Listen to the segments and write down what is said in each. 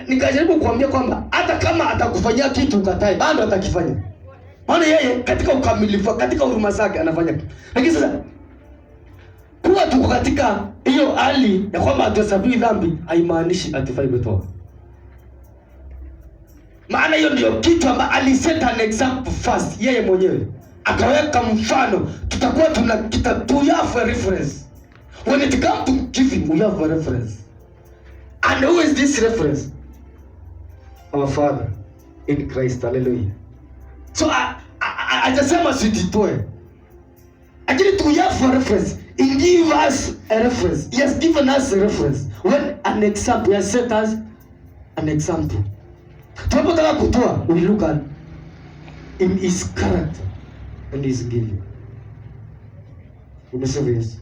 nikajaribu kuambia kwamba hata kama atakufanyia kitu ukatae, bado atakifanya. Maana yeye katika ukamilifu, katika huruma zake anafanya. Lakini sasa kuwa tuko katika hiyo hali ya kwamba hatuhesabiwi dhambi haimaanishi hatufai kutoa. Maana hiyo ndio kitu ambacho aliset an example first, yeye mwenyewe akaweka mfano. Tutakuwa we have a reference. When it comes to giving, we have a reference. And who is this reference? Our Father in Christ. Hallelujah. So ajasema sijitoe. Actually, we have a reference. He give us a reference. He has given us a reference. When an example, he has set us an example. Tunapotaka kutoa, we look at in his character and his giving. Umesema yes.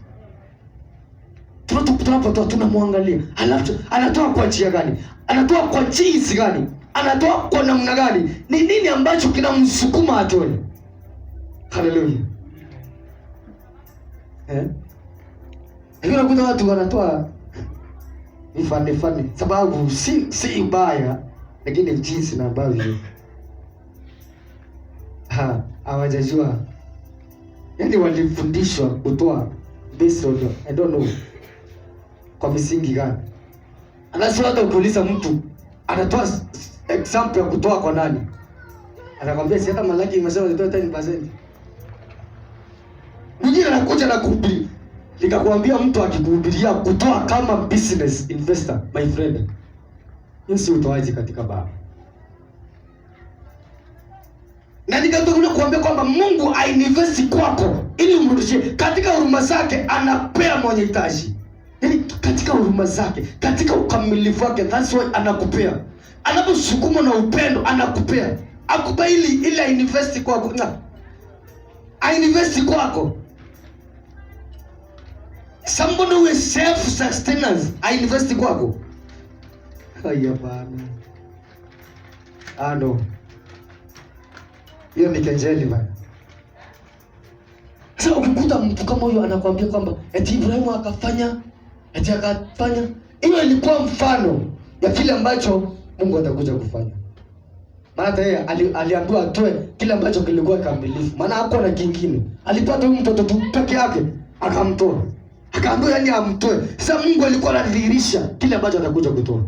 Tunapotoa tunamwangalia. Halafu anatoa kwa njia gani? Anatoa kwa jinsi gani? Anatoa kwa namna gani? Ni nini ambacho kinamsukuma atoe? Hallelujah. Lakini unakuta watu wanatoa fani sababu si ubaya, lakini jinsi na ambavyo hawajajua. Yaani walifundishwa kutoa based on I don't know kwa misingi gani. Anasema hata ukiuliza mtu anatoa example ya kutoa kwa nani, anakwambia si hata Malaki imesema nitoe 10%. Mwingine anakuja na kuhubiri, nikakwambia mtu akikuhubiria kutoa kama business investor, my friend, hiyo si utoaji katika Baba. Na nikatoka kuambia kwamba Mungu ainvesti kwako ili umrudishie katika huruma zake, anapea mwenye hitaji. Yaani katika huruma zake, katika ukamilifu wake, that's why anakupea. Anaposukuma na upendo anakupea. Akupa ili ainvesti kwako. Ainvesti kwako. Somebody who is self-sustenance, ainvesti kwako. Haya bana. No. Hiyo ni kejeli bana. Sasa ukikuta mtu kama huyo anakuambia kwamba eti Ibrahimu akafanya, hiyo ilikuwa mfano ya kile ambacho Mungu atakuja kufanya. Maana yeye aliambiwa atoe kile ambacho kilikuwa kamilifu. Maana hakuwa na kingine. Alipata huyu mtoto tu peke yake, akamtoa. Akaambiwa yani amtoe. Sasa Mungu alikuwa anadhihirisha kile ambacho atakuja kutoa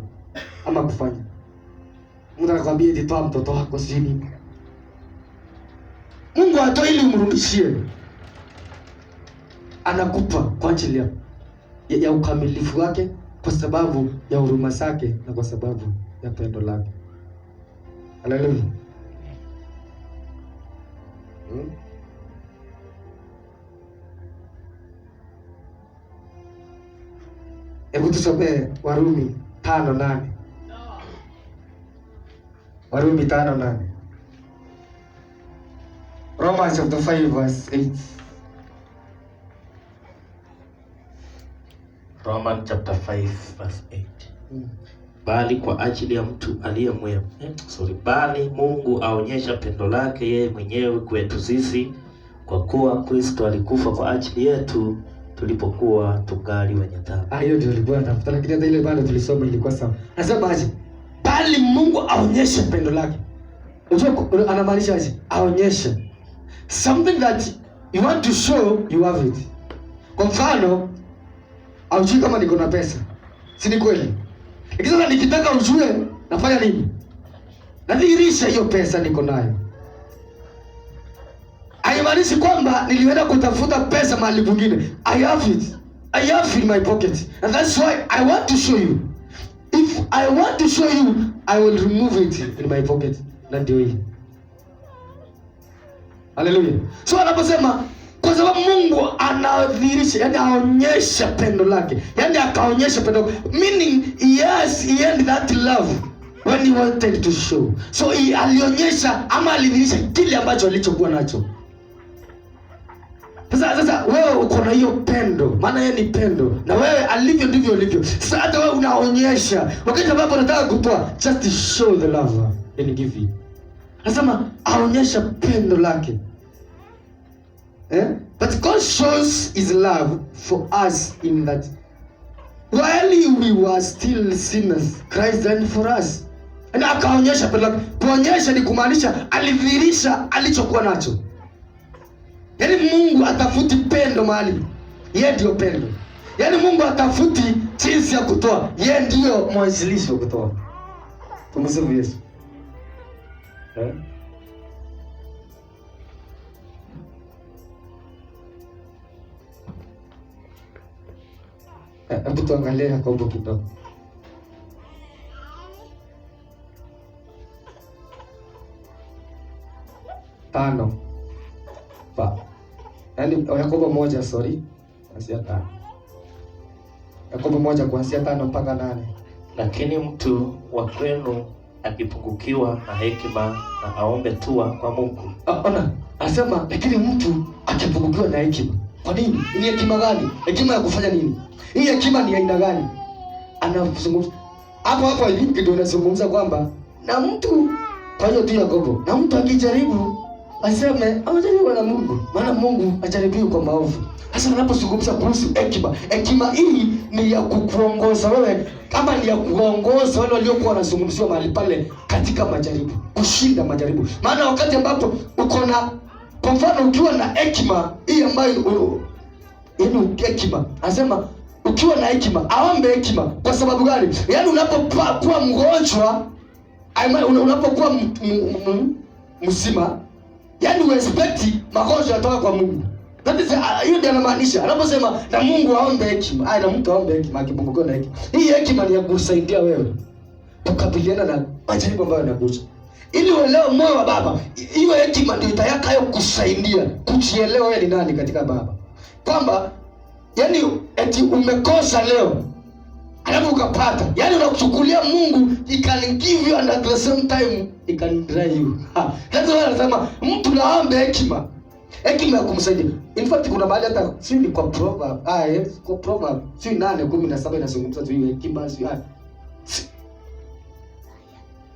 ama kufanya. Mungu anakuambia eti toa mtoto wako sini. Mungu atoe ili umrudishie. Anakupa kwa ajili ya ukamilifu wake, kwa sababu ya huruma zake na kwa sababu ya pendo lake. Haleluya. Hebu tusome Warumi 5:8. Warumi 5:8. Romans chapter 5 verse 8. Romans chapter 5 verse 8. Bali kwa ajili ya mtu aliye mwema, bali Mungu aonyesha pendo lake yeye mwenyewe kwetu sisi, kwa kuwa Kristo alikufa kwa ajili yetu tulipokuwa tungali wenye dhambi. Hiyo ndio ilikuwa tafuta, lakini hata ile bado tulisoma ilikuwa sawa. Anasema aje? Bali Mungu aonyesha pendo lake. Unajua anamaanisha aje? Aonyesha something that you want to show, you have it. Kwa mfano, aujui kama niko na pesa. Si ni kweli? Lakini sasa nikitaka ujue nafanya nini? Nadhihirisha hiyo pesa niko nayo. Haimaanishi kwamba nilienda kutafuta pesa mahali kwingine. I have it. I have it in my pocket. And that's why I want to show you. If I want to show you, I will remove it in my pocket. Na ndio hii. Hallelujah. So anaposema kwa sababu Mungu anadhihirisha, yani aonyesha pendo lake. Yani akaonyesha pendo, meaning yes, he had that love when he wanted to show. So alionyesha ama alidhihirisha kile ambacho alichokuwa nacho. Sasa wewe uko na hiyo pendo, maana yeye ni pendo, na wewe alivyo ndivyo ulivyo. Sasa hata wewe unaonyesha wakati ambapo unataka kutoa, just show the love and give it. Nasema aonyesha pendo lake. But God shows his love for us in that while we were still sinners, Christ died for us. na akaonyesha pendo lake. Kuonyesha ni kumaanisha alidhihirisha alichokuwa nacho. Yaani Mungu atafuti pendo mahali, yeye ndio pendo. Yaani Mungu atafuti jinsi ya kutoa, yeye ndio mwanzilishi wa kutoa. Tumsifu Yesu. Hebu tuangalie Yakobo kidogo. Tano. Yaani Yakobo 1, sorry. Kuanzia 5. Yakobo 1 kuanzia 5 mpaka 8. Lakini mtu wa kwenu akipungukiwa na hekima na aombe tua kwa Mungu. Ona, anasema lakini mtu akipungukiwa na hekima. Kwa nini? Ni hekima gani? Hekima ya kufanya nini? Hii hekima ni aina gani? Anazungumza hapo hivi ndio anazungumza kwamba na mtu, kwa hiyo tu Yakobo, na mtu akijaribu aseme amejaribiwa na Mungu, maana Mungu ajaribiwi kwa maovu. Sasa anapozungumza kuhusu hekima, hekima hii ni ya kukuongoza wewe, kama ni ya kuongoza wale waliokuwa wanazungumziwa mahali pale katika majaribu, kushinda majaribu. Maana wakati ambapo uko na, kwa mfano ukiwa na hekima hii ambayo hekima, anasema ukiwa na hekima aombe hekima. Kwa sababu gani? Yaani unapokuwa mgonjwa, unapokuwa mzima, yaani uexpect magonjwa yatoka kwa Mungu. That is hiyo ndio anamaanisha anaposema na Mungu aombe hekima. Na mtu aombe hekima akipungukiwa na hekima. Hii hekima ni ya kusaidia wewe kukabiliana na majaribu ambayo yanakuja, ili uelewe moyo wa Baba. Hiyo hekima ndio itakayo kusaidia kujielewa wewe ni nani katika Baba, kwamba yaani eti umekosa leo alafu ukapata, yaani unakuchukulia Mungu, he can give you and at the same time he can dry you. Sasa wao wanasema mtu naombe hekima, hekima ya kumsaidia. In fact kuna mahali hata si kwa proverb, kwa proverb si 8:17 inazungumza tu hekima, si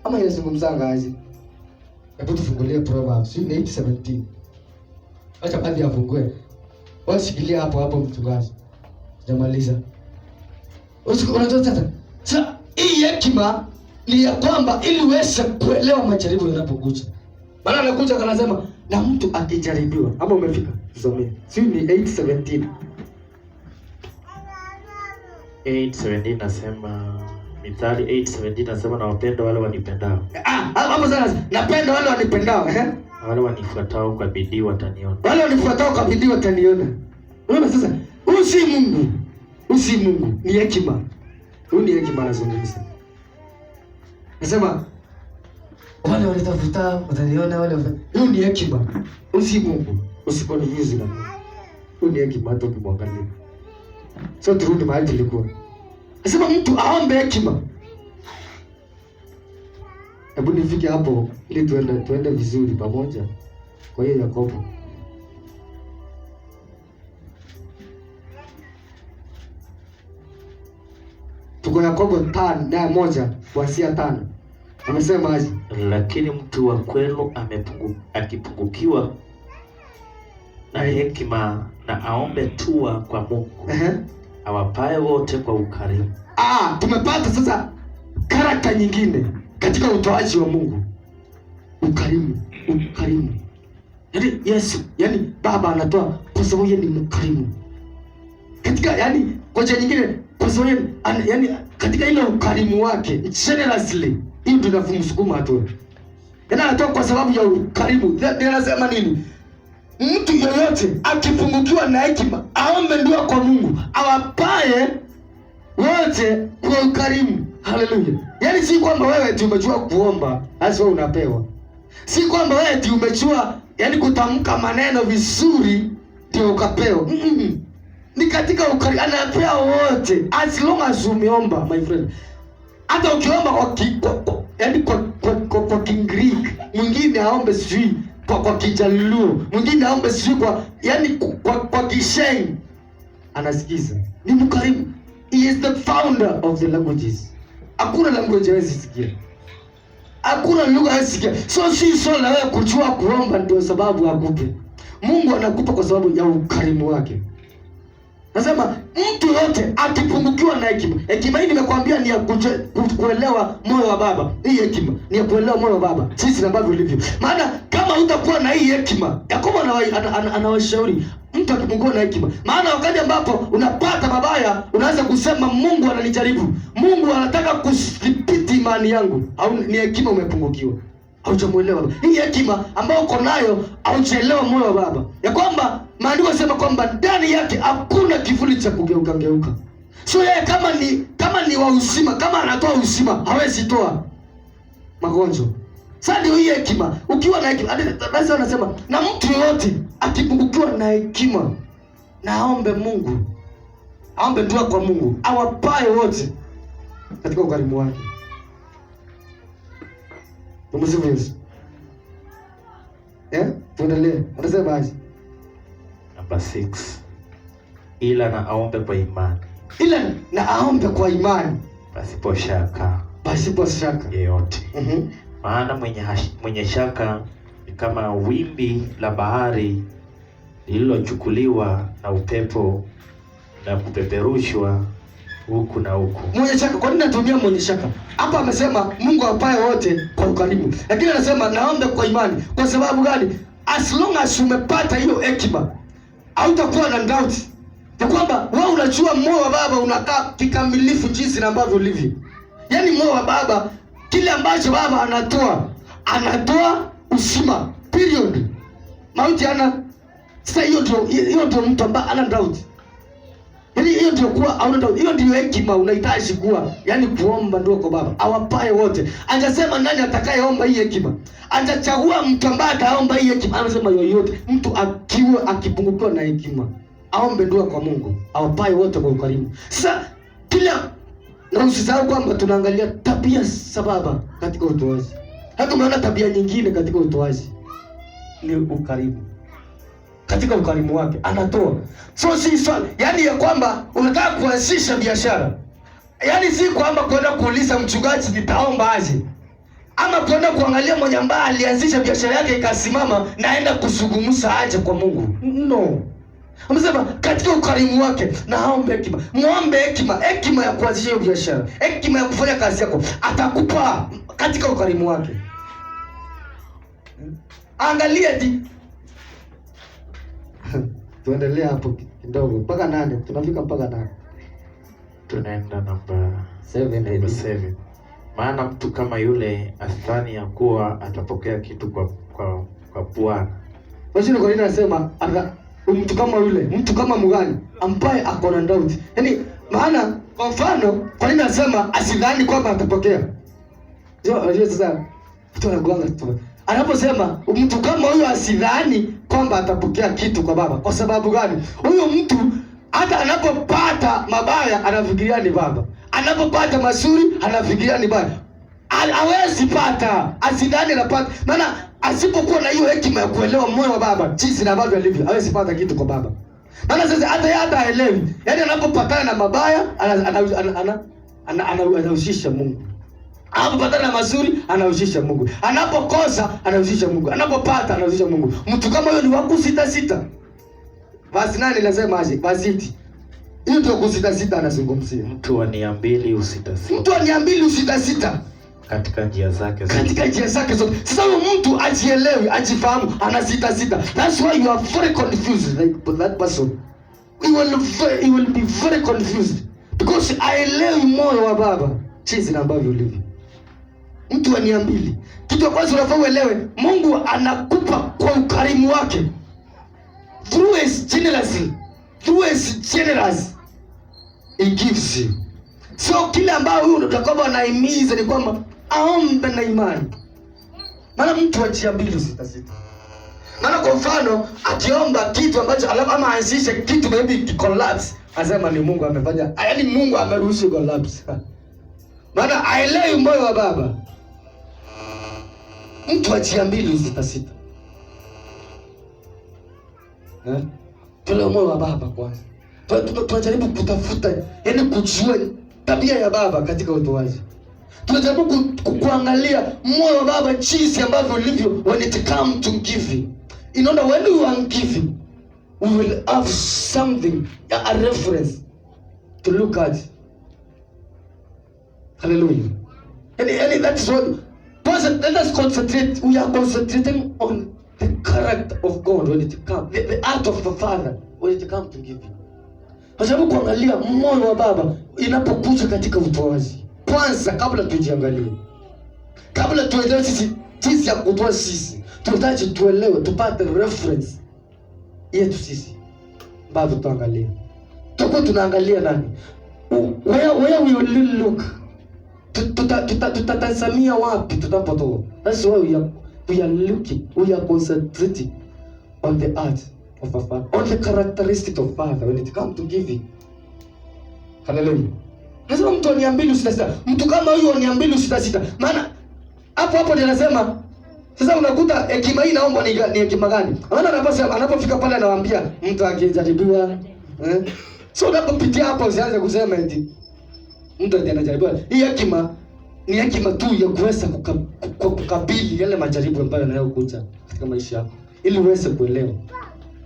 ama inazungumza ngazi. Hebu tufungulie proverb si 8:17. Acha bandi afungue. Washikilia hapo mchungaji. Jamaliza. Unajua sasa hii hekima ni ya kwamba ili uweze kuelewa majaribu yanapokuja. Maana anakuja kanasema na mtu akijaribiwa. Hapo umefika. Tusomee. Si ni 8:17. 8:17 nasema, Mithali 8:17 nasema na wapenda wale wanipendao. Hapo sasa napenda wale wanipendao, wale wanifuatao kwa bidii wataniona. Wale wanifuatao kwa bidii wataniona. Unaona sasa, usi Mungu ni hekima. Huyu ni hekima anazungumza. Nasema wale wanitafuta wataniona, huyu ni hekima. Usi Mungu, usiponiuzi na Mungu. Huyu ni hekima hata ukimwangalia. So turudi mahali tulikuwa. Nasema mtu aombe hekima. Hebu nifike hapo ili tuende vizuri pamoja. Kwa hiyo Yakobo. Tuko Yakobo 1 kuanzia 5. Amesema aje? Lakini mtu wa kwenu akipungukiwa na hekima na aombe tua kwa Mungu. Awapaye wote kwa ukarimu. Tumepata sasa karakta nyingine katika utoaji wa Mungu. Ukarimu. Yaani Yesu, yaani Baba anatoa kwa sababu yeye ni mkarimu. Katika yaani kwa njia nyingine kwa sababu yaani katika ile ukarimu wake generously, hiyo ndio inafumsukuma atoe. Yaani anatoa kwa sababu ya ukarimu. Ndio anasema nini? Mtu yoyote akipungukiwa na hekima aombe ndio kwa Mungu, awapaye wote kwa ukarimu. Haleluya. Yaani si kwamba wewe tu umejua kuomba hasa unapewa. Si kwamba wewe tu umejua yaani kutamka maneno vizuri ndio ukapewa. Ni katika ukarimu anapea wote as long as umeomba, my friend. Hata ukiomba kwa Kigreek, mwingine aombe sijui kwa Kijaluo, mwingine aombe sijui kwa Kisheng, anasikiza. Ni mkarimu. He is the founder of the languages. Hakuna language hawezi sikia. Hakuna lugha hawezi sikia. So la wewe kujua kuomba ndio sababu akupe. Mungu anakupa kwa sababu ya ukarimu wake. Nasema mtu yote akipungukiwa na hekima. Hekima hii nimekwambia ni ya kuelewa moyo wa Baba. Hii hekima ni ya kuelewa moyo wa Baba, sisi ambavyo ulivyo. Maana kama hutakuwa na hii hekima, Yakobo anawashauri mtu akipungukiwa na hekima. Maana wakati ambapo unapata mabaya, unaanza kusema Mungu ananijaribu, Mungu anataka kudhibiti imani yangu. Au ni hekima umepungukiwa, haujamuelewa. Hii hekima ambayo uko nayo haujaelewa moyo wa Baba, ya kwamba maandiko yanasema kwamba ndani yake hakuna kivuli cha kugeuka. So yeye kama ni wa uzima, kama anatoa uzima, hawezi toa magonjwa. Sasa ndio hii hekima. Ukiwa na hekima, basi wanasema na mtu yote akipungukiwa na hekima, na aombe Mungu, aombe dua kwa Mungu, awapae wote katika ukarimu wake. Tumsifu Yesu. Tuendelee. Anasema aje? Number 6. Ila na aombe kwa imani. Ila na aombe kwa imani. Pasipo shaka. Pasipo shaka yoyote. Maana mwenye shaka ni kama wimbi la bahari lililochukuliwa na upepo na kupeperushwa huku na huku. Mwenye shaka, kwa nini natumia mwenye shaka? Hapa amesema Mungu apaye wote kwa ukarimu. Lakini anasema naombe kwa imani. Kwa sababu gani? As long as umepata hiyo hekima, hautakuwa na doubt ya kwamba wewe unajua moyo wa Baba unakaa kikamilifu jinsi ambavyo ulivyo. Yaani moyo wa Baba, kile ambacho Baba anatoa uzima. Period. Mauti ana. Sasa hiyo ndio mtu ambaye ana doubt. Yaani hiyo ndio kuwa hauna doubt. Hiyo ndio hekima unahitaji kuwa. Yaani kuomba ndio kwa Baba awapae wote. Anasema nani atakayeomba hii hekima? Atachagua mtu ambaye ataomba hii hekima. Anasema yoyote, mtu akipungukiwa na hekima, aombe dua kwa Mungu, awapae wote kwa ukarimu. Sasa na usisahau kwamba tunaangalia tabia za Baba katika utoaji. Hata umeona tabia nyingine katika utoaji ni ukarimu. Katika ukarimu wake anatoa. So si swali, yaani ya kwamba unataka kuanzisha biashara. Yaani si kwamba kwenda kuuliza mchungaji nitaomba aje. Ama kwenda kuangalia mwenye ambaye alianzisha biashara yake ikasimama naenda kuzungumza aje kwa Mungu. No. Amesema katika ukarimu wake na aombe hekima. Muombe hekima ya kuanzisha hiyo biashara, hekima ya kufanya kazi yako. Atakupa katika ukarimu wake. Angalia ti. Tuendelea hapo kidogo mpaka 8. Tunafika mpaka 8. Tunaenda namba 7. Maana mtu kama yule asidhani ya kuwa atapokea kitu kwa Bwana. Washini kwa nini anasema mtu kama yule, mtu kama mgani ambaye ako na doubt. Yaani maana kwa mfano kwa nini anasema asidhani kwamba atapokea? Ndio sasa mtu anagonga tu. Anaposema mtu kama huyo asidhani kwamba atapokea kitu kwa Baba. Kwa sababu gani? Huyo mtu hata anapopata mabaya anafikiria ni Baba. Anapopata mazuri anafikiria ni Baba. Hawezi pata, asidhani anapata. Maana asipokuwa na hiyo hekima ya kuelewa moyo wa Baba jinsi ambavyo alivyo, hawezi pata kitu kwa Baba. Maana sasa hata haelewi. Yaani anapopatana na mabaya anahusisha Mungu. Anapopatana na mazuri anahusisha Mungu. Anapokosa anahusisha Mungu. Anapopata anahusisha Mungu. Mtu kama huyo ni wa kusita. Basi nani lazima aje? Basi hiyo ndio kusita anazungumzia. Mtu wa nia mbili usita-sita. Mtu wa nia mbili usita-sita. Katika njia zake zote. Sasa huyo mtu ajielewi, ajifahamu, anasita. That's why you are very confused like that person. He will be very confused because haelewi moyo wa Baba jinsi ambavyo ulivyo. Mtu wa nia mbili. Kitu kwanza unafaa uelewe, Mungu anakupa kwa ukarimu wake. Through his generous, he gives you. So kile ambao huyu utakwamba anahimiza ni kwamba aombe na imani. Maana mtu wa nia mbili usita. Maana kwa mfano akiomba kitu ambacho ama aanzishe kitu maybe collapse, asema ni Mungu amefanya, yaani Mungu ameruhusu collapse. Maana haelewi moyo wa Baba. Mtu wa nia mbili usita. Tule moyo wa Baba kwanza. Tunajaribu kutafuta, yaani kujua tabia ya Baba katika utoaji. Tunajaribu kuangalia moyo wa Baba jinsi ambavyo ulivyo when it comes to giving. Inaona when you are giving, we will have something, a reference to look at. Hallelujah. And that's what, let us concentrate. We are concentrating on the character of God when it comes, the art of the Father when it comes to giving. Kwa sababu kuangalia moyo wa Baba inapokuja katika utoaji. Kwanza kabla tujiangalie, kabla tuelewe sisi jinsi ya kutoa, sisi tunahitaji tuelewe, tupate reference yetu sisi. Bado tuangalie, tutakuwa tunaangalia nani, where we will look, tutatazamia wapi tutapotoa. That's why we are looking, we are concentrating on the art of a Father, on the characteristic of Father when it comes to giving. Hallelujah. Nasema mtu wa 266, mtu kama huyo wa 266, maana hapo ndio nasema sasa unakuta hekima hii naomba ni hekima gani? Maana anapofika pale anawaambia mtu akijaribiwa, so unapopitia hapo usianze kusema eti mtu ndiye anajaribiwa. Hii hekima ni hekima tu ya kuweza kukabili yale majaribu ambayo yanayokuja katika maisha yako, ili uweze kuelewa.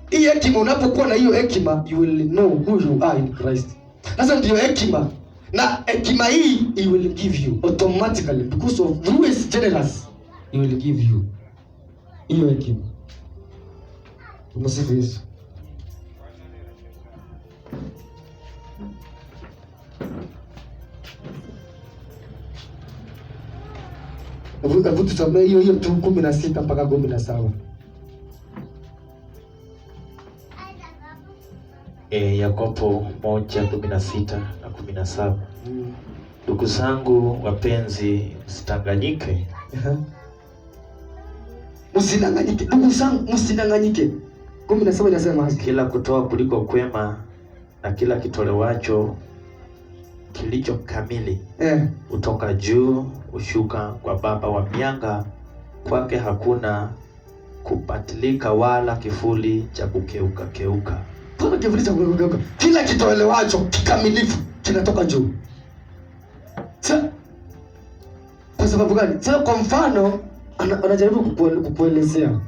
Hii hekima, unapokuwa na hiyo hekima, you will know who you are in Christ. Sasa ndio hekima, na hekima hii he will give you automatically because of who is generous. He will give you hiyo hekima. Tumsifu Yesu. Hebu tusome hiyo tu 16 mpaka 17. Yakobo 1:16 na 17. Ndugu zangu wapenzi, msidanganyike. Msidanganyike. Ndugu zangu msidanganyike. 17 inasema kila kutoa kuliko kwema na kila kitolewacho kilicho kamili kutoka juu ushuka kwa Baba wa mianga, kwake hakuna kupatilika wala kifuli cha kukeuka. Kuna kivuli cha kugeuka. Kila kitolewacho kikamilifu kinatoka juu. Kwa sababu gani? Sasa kwa mfano anajaribu kukuelezea.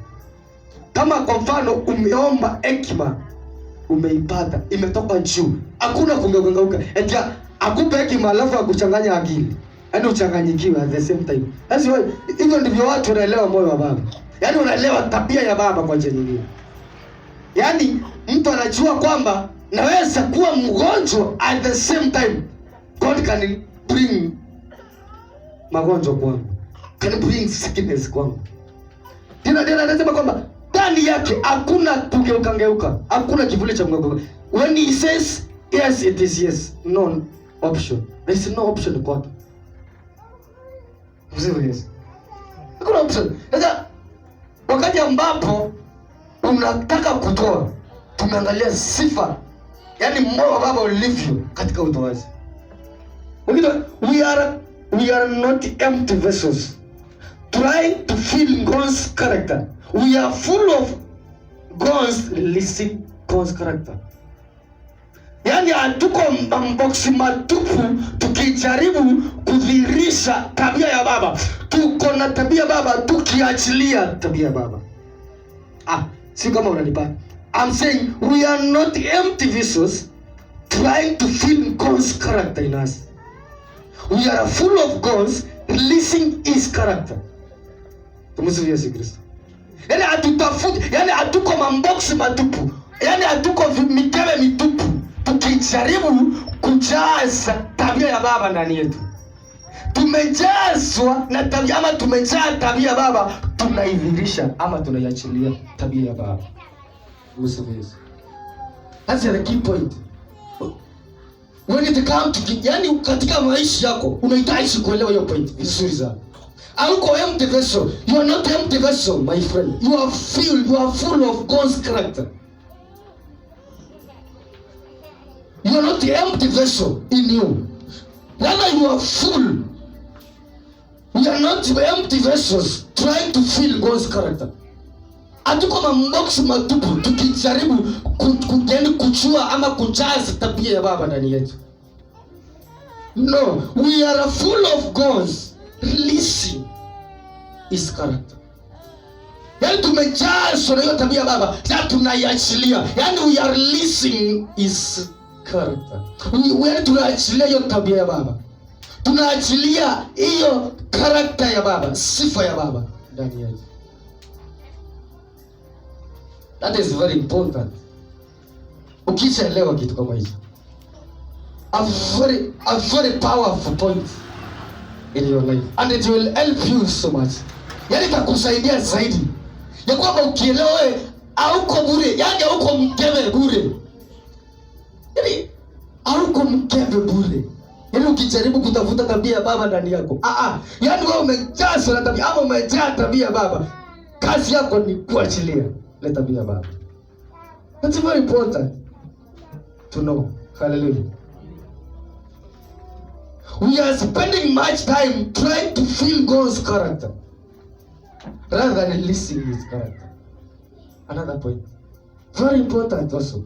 Kama kwa mfano umeomba hekima, umeipata, imetoka juu. Hakuna kugeuka. Eti akupe hekima alafu akuchanganya akili. Yaani uchanganyikiwe at the same time. That's why hivyo ndivyo watu wanaelewa moyo wa Baba. Yaani wanaelewa tabia ya Baba kwa njia nyingine. Yaani mtu anajua kwamba naweza kuwa mgonjwa at the same time God can bring magonjwa kwangu, can bring sickness kwangu. Tena anasema kwamba ndani yake hakuna kugeuka, hakuna kivuli cha mgeuka. When he says yes, it is yes, no option. There is no option kwa God. Yes. Hakuna option. Sasa wakati ambapo unataka kutoa, tumeangalia sifa, yaani moyo wa Baba ulivyo katika utoaji. We are not empty vessels trying to fill God's character. We are full of God's releasing God's character. Yaani hatuko mboksi matupu tukijaribu kudhihirisha tabia ya Baba. Tuko na tabia Baba tukiachilia tabia Baba. Si kama unanipata. I'm saying we are not empty vessels trying to fill God's character in us. We are full of God's releasing His character. Tumsifu Yesu Kristo. Yaani hatutafuti, yaani hatuko mamboksi matupu. Yaani hatuko mikebe mitupu tukijaribu kujaza tabia ya Baba ndani yetu. Tumejazwa na tabia, ama tumejaa tabia Baba, tunaidhihirisha ama tunaiachilia tabia ya Baba. Tumsifu Yesu. That's the key point. When it comes to, yani katika maisha yako unahitaji kuelewa hiyo point vizuri sana. Hauko empty vessel. You are not empty vessel, my friend. You are filled, you are full of God's character. You are not the empty vessel in you. Rather you are full. We are not empty vessels trying to fill God's character. Hatuko mamboksi matupu tukijaribu kuchua ama kujaza tabia ya Baba ndani yetu. No, we are full of God's releasing His character. Yaani tumejazwa na hiyo tabia ya baba, na tunaiachilia. Yaani we are releasing his character. Yaani tunaachilia hiyo tabia ya baba. Tunaachilia hiyo character ya baba, sifa ya baba ndani yetu. That is very important. Ukishaelewa kitu kama hicho, a very powerful point in your life, and it will help you so much. Yaani itakusaidia zaidi ya kwamba ukielewa wewe hauko bure, yaani hauko mkebe bure, yaani hauko mkebe bure. Yaani ukijaribu kutafuta tabia ya baba ndani yako, yaani wewe umejazwa na tabia ama umejaa tabia ya baba, kazi yako ni kuachilia ile tabia ya baba. That's very important to know. Hallelujah. We are spending much time trying to feel God's character rather than releasing his character. Another point, very important also.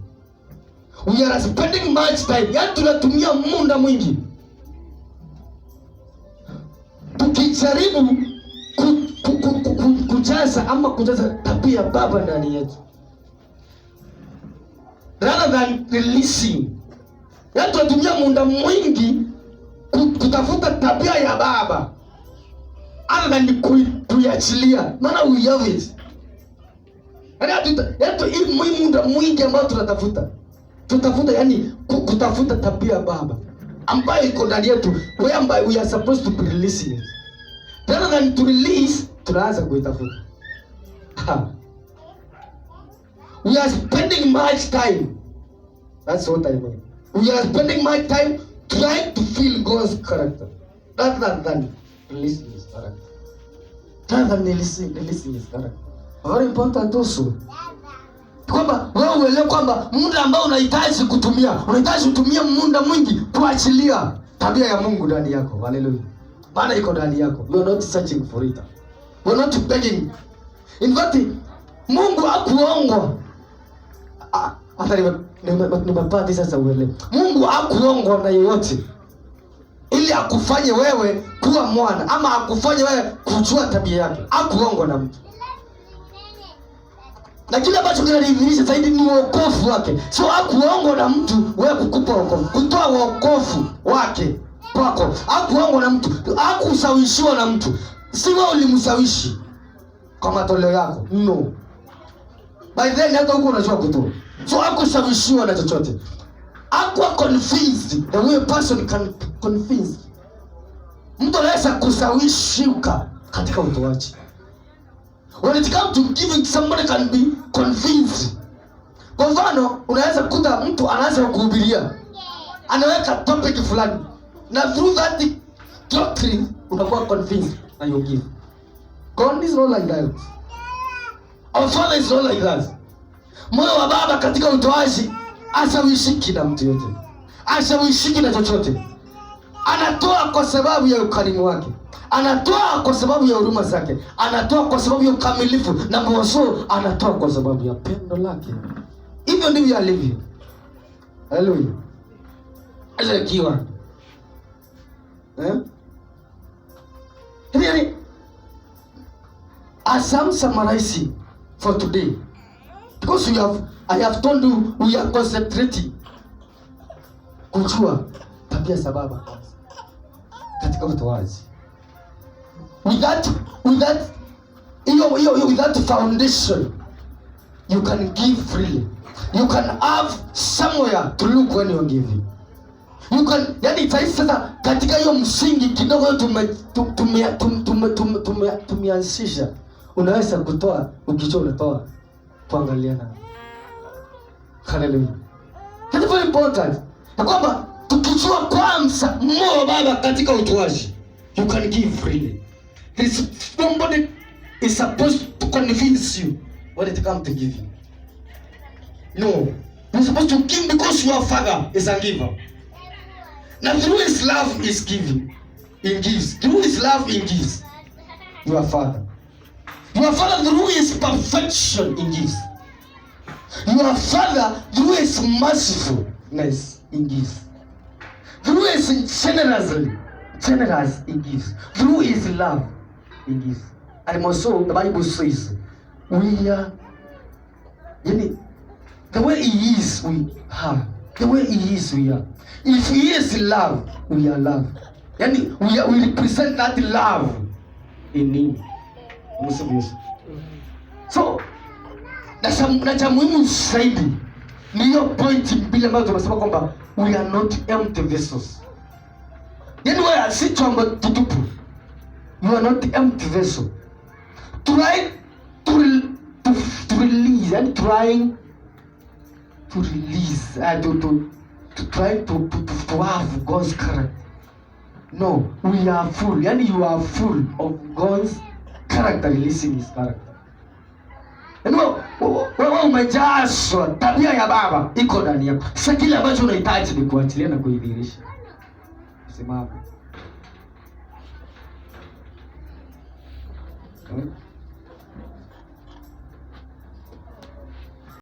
We are spending much time, yaani tunatumia muda mwingi tukijaribu kujaza ama kujaza tabia ya baba ndani yetu rather than releasing. Yaani tunatumia muda mwingi kutafuta tabia ya baba other than kuiachilia. Maana we have it. Yaani muda mwingi ambao tutafuta yani kutafuta tabia ya baba ambayo iko ndani yetu, ambayo we are supposed to be releasing it. Rather than to release, tunaanza kuitafuta. We are spending much time. That's what I mean. We are spending much time trying to feel God's character rather than releasing his character. Rather than releasing his character. Very important also. Kwamba wewe uelewe kwamba muda ambao unahitaji kutumia muda mwingi kuachilia tabia ya Mungu ndani yako. Hallelujah. Maana iko ndani yako. You are not searching for it. You are not begging. In fact, Mungu hakuongwa. Hata nimepata sasa uelewe. Mungu hakuongwa na yeyote ili akufanye wewe kuwa mwana ama akufanye wewe kujua tabia yake. Hakuongwa na mtu. Na kile ambacho kinadhihirisha zaidi ni wokovu wake. So hakuongwa na mtu wewe kukupa wokovu, kutoa wokovu wake kwako. Hakuongwa na mtu, hakushawishiwa na mtu. Si wewe ulimshawishi kwa matoleo yako. No. By then hata huko unajua kutoa. So hakushawishiwa na chochote. Hakuwa convinced the way a person can convince. Mtu anaweza kusawishika katika utoaji. When it comes to giving, somebody can be convinced. Kwa mfano, unaweza kukuta mtu anaanza kuhubiria, anaweka topic fulani, na through that doctrine unakuwa convinced na you give. God is not like that. Our Father is not like that. Moyo wa baba katika utoaji asawishiki na mtu yote, asawishiki na chochote. Anatoa kwa sababu ya ukarimu wake, anatoa kwa sababu ya huruma zake, anatoa kwa sababu ya ukamilifu, na mwoso anatoa kwa sababu ya pendo lake. Hivyo ndivyo alivyo. Hallelujah. Acha kiwa really, as I'm summarizing for today, because I have told you we are concentrating kujua tabia sababu katika utoaji. With that foundation, you can give freely. You can have somewhere to look when you're giving. You can, yani sasa katika hiyo msingi kidogo tumeanzisha, unaweza kutoa ukicho unatoa kuangaliana. Hallelujah. That's very important. Na kwamba tukijua kwanza moyo baba katika utoaji, you can give freely. This somebody is supposed to convince you when it comes to giving. No, you're supposed to give because your father is a giver. Now through his love is giving. He gives. Through his love he gives. Your father. Your father through his perfection he gives. Your father through his mercifulness he gives. Through his generous he gives. Through his love he gives. And also the Bible says we are, yani, the way he is we are, the way he is we are. If he is love, we are love. Yani we represent that love in him. So na cha muhimu zaidi ni hiyo point mbili ambazo tunasema kwamba we are not empty vessels. Yani wewe si chombo kitupu. You are not empty vessel. Try to release and trying to release to try to have God's character. No, we are full. Yani you are full of God's character, releasing his character. Yani wewe umejazwa tabia ya Baba iko ndani yako. Sasa kile ambacho unahitaji ni kuachilia na kuidhihirisha. Simama.